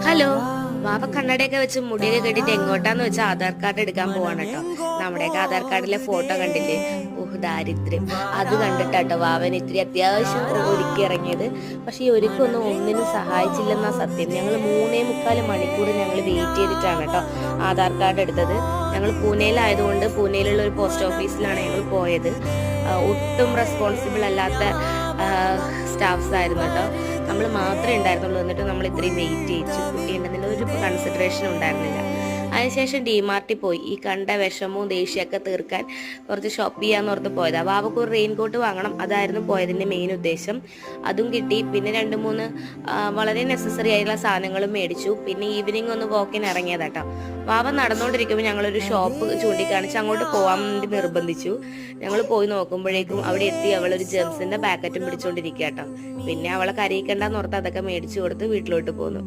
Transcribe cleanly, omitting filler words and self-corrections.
Hello, വാവ കണ്ണടയൊക്കെ വെച്ച് മുടിയൊക്കെ കെട്ടിട്ട് എങ്ങോട്ടാന്ന് വെച്ചാൽ ആധാർ കാർഡ് എടുക്കാൻ പോവാണ് കേട്ടോ. നമ്മുടെയൊക്കെ ആധാർ കാർഡിലെ ഫോട്ടോ കണ്ടില്ലേ? ഓഹ് ദാരിദ്ര്യം. അത് കണ്ടിട്ടാട്ടോ വാവൻ ഇത്തിരി അത്യാവശ്യം ഒരുക്കി ഇറങ്ങിയത്. പക്ഷെ ഈ ഒരുക്കൊന്നും ഒന്നിനും സഹായിച്ചില്ലെന്നാ സത്യം. ഞങ്ങൾ 3.25 മണിക്കൂർ ഞങ്ങൾ വെയിറ്റ് ചെയ്തിട്ടാണ് കേട്ടോ ആധാർ കാർഡ് എടുത്തത്. ഞങ്ങൾ പൂനെയിലായതുകൊണ്ട് പൂനെയിലുള്ള ഒരു പോസ്റ്റ് ഓഫീസിലാണ് ഞങ്ങൾ പോയത്. ഒട്ടും റെസ്പോൺസിബിൾ അല്ലാത്ത സ്റ്റാഫ്സ് ആയിരുന്നു കേട്ടോ. നമ്മൾ മാത്രമേ ഉണ്ടായിരുന്നുള്ളൂ. എന്നിട്ട് നമ്മൾ ഇത്രയും വെയിറ്റ് ചെയ്യിച്ചു. കുട്ടിയുണ്ടെന്നുള്ള ഒരു കൺസിഡറേഷൻ ഉണ്ടായിരുന്നില്ല. അതിനുശേഷം ഡിമാർട്ടിൽ പോയി ഈ കണ്ട വിഷമവും ദേഷ്യമൊക്കെ തീർക്കാൻ കുറച്ച് ഷോപ്പ് ചെയ്യാന്ന് ഓർത്ത് പോയത്. അപ്പോൾ അവൾക്ക് ഒരു റെയിൻകോട്ട് വാങ്ങണം, അതായിരുന്നു പോയതിൻ്റെ മെയിൻ ഉദ്ദേശം. അതും കിട്ടി. പിന്നെ 2-3 വളരെ നെസസറി ആയിട്ടുള്ള സാധനങ്ങളും മേടിച്ചു. പിന്നെ ഈവനിങ് ഒന്ന് വാക്കിന് ഇറങ്ങിയതാട്ടോ. വാവ നടന്നുകൊണ്ടിരിക്കുമ്പോൾ ഞങ്ങളൊരു ഷോപ്പ് ചൂണ്ടിക്കാണിച്ച് അങ്ങോട്ട് പോകാൻ വേണ്ടി നിർബന്ധിച്ചു. ഞങ്ങൾ പോയി നോക്കുമ്പോഴേക്കും അവിടെ എത്തി അവളൊരു ജെംസിൻ്റെ പാക്കറ്റും പിടിച്ചുകൊണ്ടിരിക്കുക കേട്ടോ. പിന്നെ അവളെ കരയിക്കണ്ടെന്ന് ഓർത്ത് അതൊക്കെ മേടിച്ചു കൊടുത്ത് വീട്ടിലോട്ട് പോന്നു.